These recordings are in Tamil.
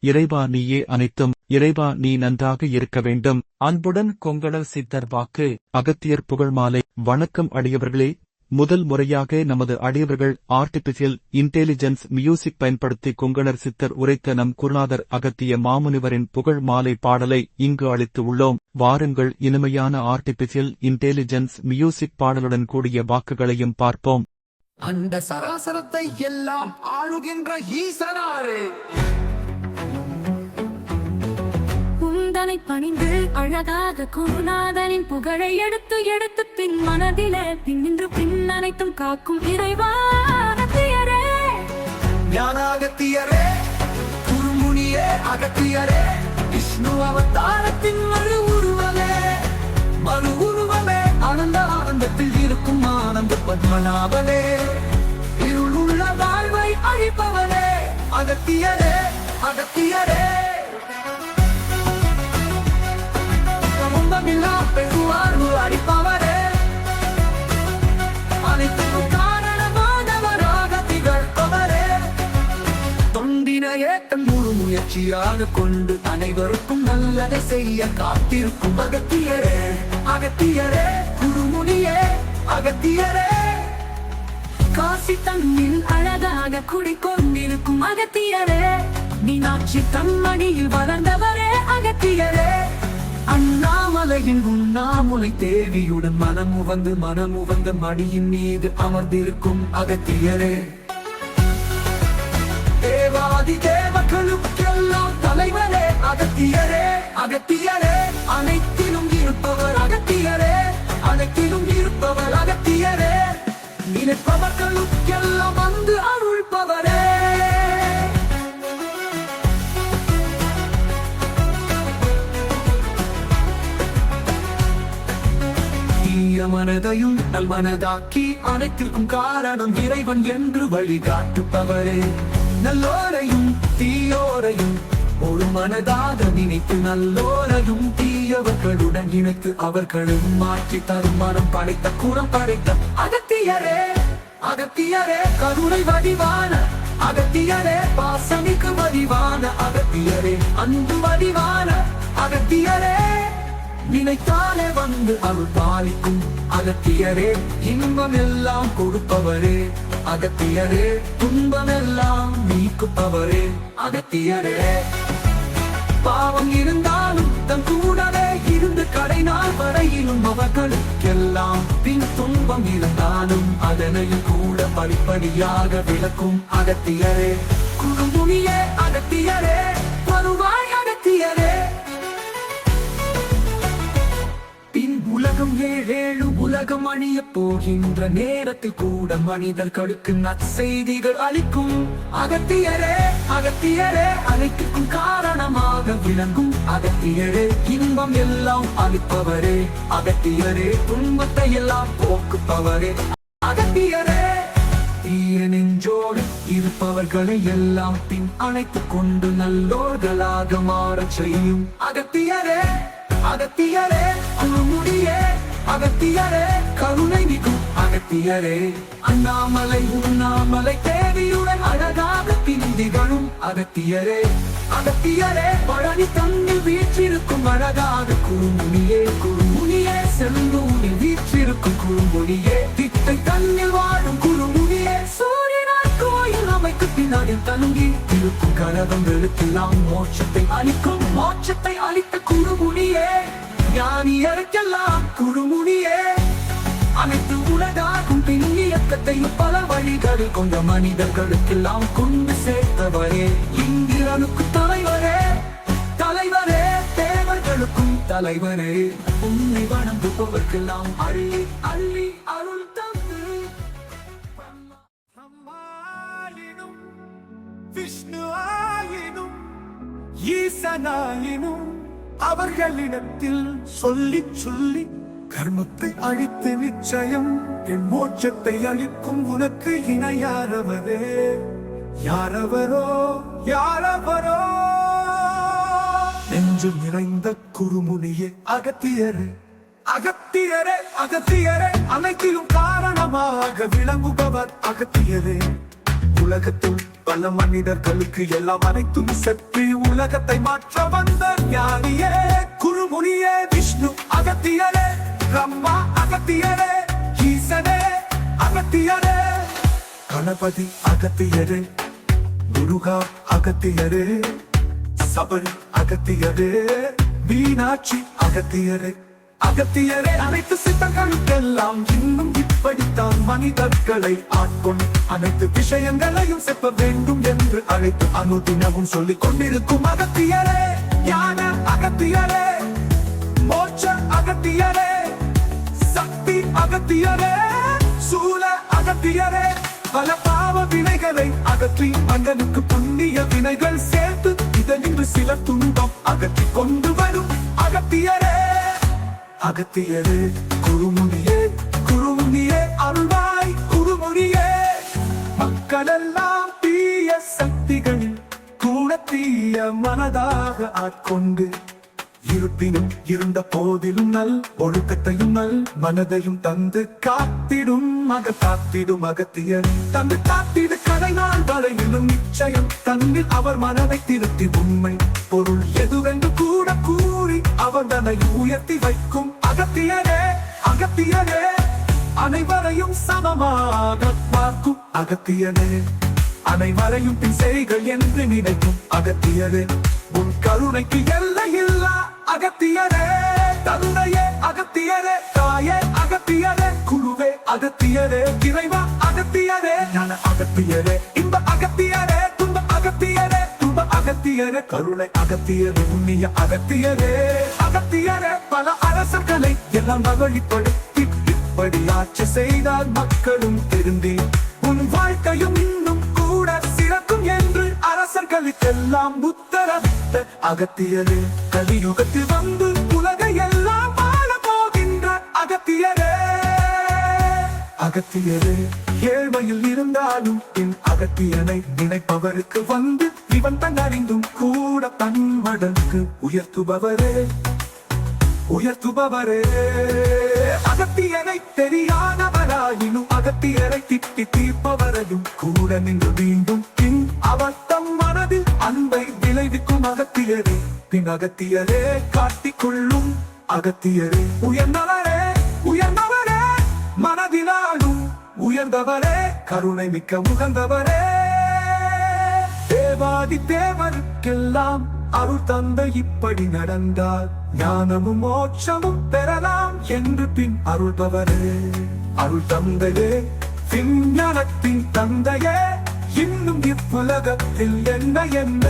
இறைவா நீயே அனைத்தும். இறைவா நீ நன்றாக இருக்க வேண்டும். அன்புடன் கொங்கணர் சித்தர் வாக்கு. அகத்தியர் புகழ்மாலை. வணக்கம் அடியவர்களே. முதல் முறையாக நமது அடியவர்கள் ஆர்டிபிஷியல் இன்டெலிஜென்ஸ் மியூசிக் பயன்படுத்தி கொங்கணர் சித்தர் உரைத்த நம் குருநாதர் அகத்திய மாமுனிவரின் புகழ் மாலை பாடலை இங்கு அளித்து உள்ளோம். வாருங்கள் இனிமையான ஆர்டிபிஷியல் இன்டெலிஜென்ஸ் மியூசிக் பாடலுடன் கூடிய வாக்குகளையும் பார்ப்போம். அந்த சராசரத்தை எல்லாம் ஆளுகின்ற ஈசனாரே, உந்தனை பணிந்து அழகாக குருநாதனின் புகழை எடுத்து எடுத்து பின் மனதிலே பின்னின்று பின் அனைத்தும் காக்கும் இறைவா அகத்தியரே. ஞான அகத்தியரே, குருமுனியே அகத்தியரே, விஷ்ணு அவதாரத்தின் மறு உருவமே, மறு உருவமே, ஆனந்த ஆனந்தத்தில் இருக்கும் ஆனந்த பத்மநாபனே, இருளுள்ள வாழ்வை அழிப்பவனே, அகத்தியரே அகத்தியரே. பெருவாழ்வு அளிப்பவரே, அனைத்துக்கும் காரணமானவராக திகழ்பவரே, தொண்டினையே தன் முழு முயற்சியாக கொண்டு அனைவருக்கும் நல்லதை செய்ய காத்திருக்கும் அகத்தியரே அகத்தியரே, குருமுனியே அகத்தியரே. காசி தன்னில் அழகாக குடிக்கொண்டிருக்கும் அகத்தியரே, மீனாட்சி தன்மணியில் வளர்ந்தவரே அகத்தியரே. அண்ணாமலையின் உண்ணாமுலை தேவியுடன் மனமுவந்து மடியின் மீது அமர்ந்திருக்கும் அகத்தியரே. தேவாதி தேவர்களுக்கெல்லாம் தலைவரே அகத்தியரே அகத்தியரே, அனைத்திலும் இருப்பவர் அகத்தியரே, அனைத்திலும் இருப்பவர் அகத்தியரே, நினைப்பவர்களுக்கெல்லாம் வந்து அருள்பவரே. மனதையும் நல்மனதாக்கி அனைத்திற்கும் காரணம் இறைவன் என்று வழிகாட்டுப்பவரே, நல்லோரையும் தீயோரையும் ஒரு மனதாக நினைத்து நல்லோரையும் தீயவர்களுடன் இணைத்து அவர்களும் மாற்றி தரும் மனம் படைத்த குணம் படைத்த அகத்தியரே அகத்தியரே, கருணை வடிவான அகத்தியரே, பாசமிக்கு வடிவான அகத்தியரே, அன்பு வடிவான அகத்தியரே, நினைத்தாலே வந்து அருள் பாலிக்கும் அகத்தியரே, இன்பம் எல்லாம் கொடுப்பவரே அகத்தியரே, துன்பம் எல்லாம் நீக்குப்பவரே அகத்தியரே. பாவம் இருந்தாலும் தன் கூடவே இருந்து கடை நாள் வரையிலும் அவர்களுக்கெல்லாம் பின் துன்பம் இருந்தாலும் அதனையும் கூட படிப்படியாக விளக்கும் அகத்தியரே, குருமுனியே அகத்தியரே, வருவாய் அகத்தியரே. உலகம் ஏழேழு உலகம் அணிய போகின்ற நேரத்தில் கூட மனிதர்களுக்கு நற்செய்திகள் அளிக்கும் அகத்தியரே அகத்தியரே, அனைத்துக்கும் காரணமாக விளங்கும் அகத்தியரே, இன்பம் எல்லாம் அளிப்பவரே அகத்தியரே, துன்பத்தை எல்லாம் போக்குப்பவரே அகத்தியரே. தீய நெஞ்சோடு இருப்பவர்களை எல்லாம் பின் அணைத்துக் கொண்டு நல்லோர்களாக மாறச் செய்யும் அகத்தியரே அகத்தியரே, குருமுனியே அகத்தியரே, கருணை மிகும் அகத்தியரே, அண்ணாமலை உண்ணாமலை தேவியுடன் அழகாக பிந்திகளும் அகத்தியரே அகத்தியரே, பழனி தன்னில் வீற்றிருக்கும் அழகாக குருமுனியே குருமுனியே, செந்தூரில் வீற்றிருக்கும் குருமுனியே, திட்டை தன்னில் வாழும் குருமுனியே, சூரியனார் கோயில் அமைக்கு பின்னாடில் தங்கி இருக்கும் கரகங்களுக்கெல்லாம் மோட்சத்தை அளிக்கும் மோட்சத்தை அளித்த குருமுனியே, ஞானியருக்கெல்லாம் குருமுனியே, அனைத்து உலகாகும் பின்னியக்கத்தை பல வழிகளில் கொண்ட மனிதர்களுக்கெல்லாம் கொண்டு சேர்த்தவரே, இந்திரனுக்கு தலைவரே தலைவரே, தேவர்களுக்கும் தலைவரே, உன்னை வணங்குபவர்க்கெல்லாம் அள்ளி அள்ளி அருள் தந்து அம்மாயினும் விஷ்ணு ஆயினும் ஈசனாயினும் அவர்களிடத்தில் சொல்லி சொல்லி கர்மத்தை அழித்து நிச்சயம் என் மோட்சத்தை அளிக்கும் உனக்கு இணையாரவரே, யாரவரோ யாரவரோ. நெஞ்சு நிறைந்த குருமுனியே அகத்தியரே அகத்தியரே அகத்தியரே, அனைத்திலும் காரணமாக விளங்குபவர் அகத்தியரே, உலகத்தில் பல மனிதர்களுக்கு எல்லாம் அனைத்தும் செப்பி உலகத்தை மாற்ற வந்த ஞானியே குருமுனியே விஷ்ணு அகத்தியரே பிரம்மா அகத்தியரே ஈசனே அகத்தியரே கணபதி அகத்தியரே முருகா அகத்தியரே சபரி அகத்தியரே மீனாட்சி அகத்தியரே அகத்தியரே அனைத்து சித்தங்களுக்கெல்லாம் இன்னும் இப்படித்தான் மனிதர்களை ஆட்கொண்டு அனைத்து விஷயங்களையும் செப்ப வேண்டும் என்று அழைத்து அனுதினமும் சொல்லிக் கொண்டிருக்கும் அகத்தியரே ஞான அகத்தியரே மோட்ச அகத்தியரே சக்தி அகத்தியரே சூல அகத்தியரே பல பாவ வினைகளை அகற்றி மன்னனுக்கு புண்ணிய வினைகள் சேர்த்து இதனின்று சில துன்பம் அகற்றி கொண்டு வரும் அகத்தியரே அகத்தியரே குருமுனியே குருமுனியே அருள்வாய் குருமுனியே மக்களெல்லாம் தீய சக்திகளில் கூட தீய மனதாக ஆட்கொண்டு இருப்பினும் இருந்த போதிலும் நல் ஒழுக்கத்தையும் நல் மனதையும் தந்து காத்திடும் அகத்தியர் தந்து காத்திடு கடை நாள் வரையிலும் நிச்சயம் தன்னில் அவர் மனதை திருத்தி உண்மை பொருள் எதுவென்று கூட கூறி அவர் தன்னை உயர்த்தி வைக்கும் அகத்தியரே அகத்தியரே அனைவரையும் சமமாக பார்க்கும் அகத்தியரே அனைவரையும் பின் செய்கள் என்று நினைக்கும் அகத்தியரே உன் கருணைக்கு எல்லையில்லா அகத்தியரே தருணையே அகத்தியரே தாயே அகத்தியரே குருவே அகத்தியரே இறைவா அகத்தியரே ஞான அகத்தியரே இன்ப அகத்தியரே துன்ப அகத்தியரே துன்ப அகத்தியரே கருணை அகத்தியரே உண்ணிய அகத்தியரே அகத்தியரே பல அரசர்களை எல்லாம் வழிபடுத்தி இப்படி ஆட்சி செய்தால் மக்களும் திருந்தி உன் வாழ்க்கையும் இன்னும் கூட சிறக்கும் என்று அரசர்களுக்கெல்லாம் உத்தரவிட்ட அகத்தியரே கலியுகத்தில் வந்து உலகை எல்லாம் வாழ போகின்ற அகத்தியரே அகத்தியரே ஏழ்மையில் இருந்தாலும் என் அகத்தியனை நினைப்பவருக்கு வந்து இவன் தன் அறிந்தும் கூட தன் மடங்கு உயர்த்துபவரே உயர்த்துபவரே அகத்தியனை தெரியாதவராயினும் அகத்தியரை திட்டி தீர்ப்பவரையும் கூட நின்று மீண்டும் பின் அவர் தம் மனதில் அன்பை விளைவிக்கும் அகத்தியரே பின் அகத்தியரே காட்டிக்கொள்ளும் அகத்தியரே உயர்ந்தவரே உயர்ந்தவரே மனதினாலும் உயர்ந்தவரே கருணை மிக்க உகந்தவரே தேவாதி தேவருக்கெல்லாம் அருள் தந்தை இப்படி நடந்தால் ஞானமும் மோட்சமும் பெறலாம் என்று பின் அருள்பவரே அருள் தந்தையே விஞ்ஞானத்தின் தந்தையே இன்னும் இவ்வுலகத்தில் என்ன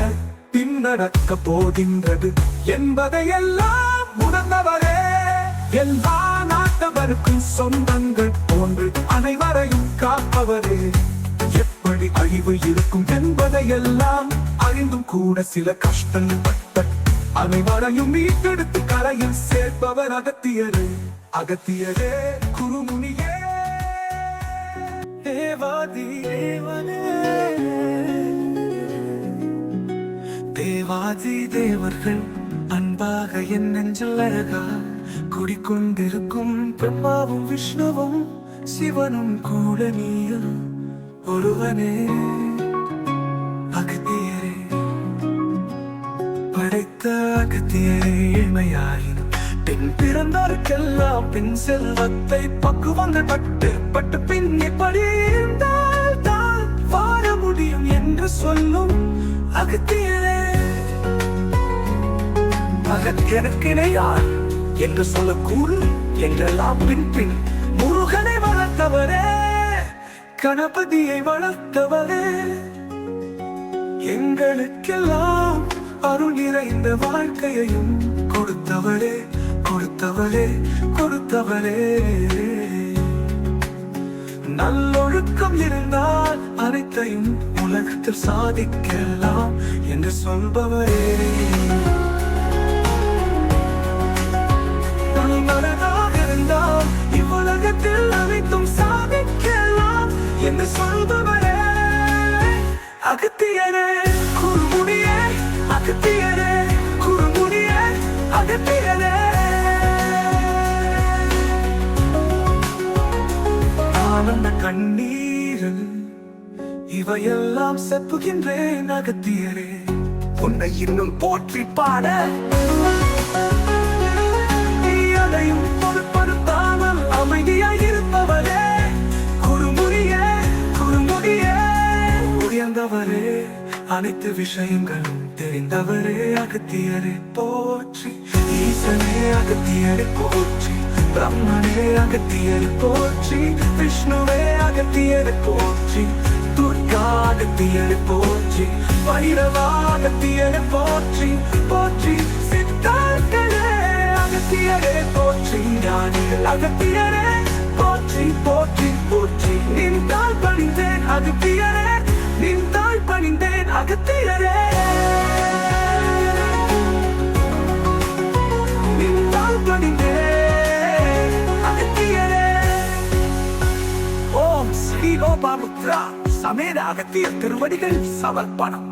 பின் நடக்க போகின்றது என்பதையெல்லாம் உணர்ந்தவரே எல்லா நாட்டவருக்கும் சொந்தங்கள் போன்று அனைவரையும் காப்பவரே எப்படி அழிவு இருக்கும் என்பதையெல்லாம் அறிந்தும் கூட சில கஷ்டங்கள் பட்ட அனைவரையும் மீட்டெடுத்து கரையில் சேர்ப்பவர் அகத்தியரே அகத்தியரே குருமுனியே தேவாதி தேவனே தேவாதி தேவர்கள் அன்பாக என் நெஞ்சில் அழகா குடிக்கொண்டிருக்கும் பிரம்மாவும் விஷ்ணுவும் சிவனும் கூட நீயும் ஒருவனே அகத்தியரே படைத்த அகத்தியரே ஏழ்மையாயினும் பின் பிறந்தோருக்கெல்லாம் பின் செல்வத்தை பக்குவங்கள் பட்டு பின் எப்படி இருந்தால் தான் வாழ முடியும் என்று சொல்லும் அகத்தியரே அகத்தியனுக்கிணையார் என்று சொல்ல கூறு என்றெல்லாம் பின் முருகனை வளர்த்தவரே கணபதியை வளர்த்தவரே எங்களுக்கெல்லாம் அருள் நிறைந்த வாழ்க்கையையும் கொடுத்தவரே கொடுத்தவரே கொடுத்தவரே நல்லொழுக்கம் இருந்தால் அனைத்தையும் உலகத்தில் சாதிக்கலாம் என்று சொல்பவரே நல்லதாக இருந்தால் இவ்வுலகத்தில் அனைத்தும் சாதிக்கலாம் என்று சொல்பவரே அகத்தியரே குருமுனியே அகத்தியரே குருமுனியே அகத்தியரே ஆனந்த கண்ணீரில் இவையெல்லாம் செப்புகின்றேன் அகத்தியரே உன்னை இன்னும் போற்றி பாட நீ அதையும் பொருட்படுத்தாமல் அமைதியாய் இருப்பவரே குறுமுடியே உயர்ந்தவரே அனைத்து விஷயங்களும் தெரிந்தவரே அகத்தியரே போற்றி ஈசனே அகத்தியரே போற்றி பிரம்மனே அகத்தியரே போற்றி விஷ்ணுவே அகத்தியரே போற்றி துர்கா அகத்தியரே போற்றி பைரவா அகத்தியரே போற்றி போற்றி சித்தார்களே அகத்தியரே போற்றி ஞானிகள் அகத்தியரே போற்றி போற்றி போற்றி நின்றால் பணிந்தேன் அகத்தியரே நின்றால் பணிந்தேன் அகத்தியரே நின்றால் பணிந்தேன் அகத்தியரே ஓம் ஸ்ரீ லோபாமுத்ரா சமேத அகத்தியர் திருவடிகள் சமர்ப்பணம்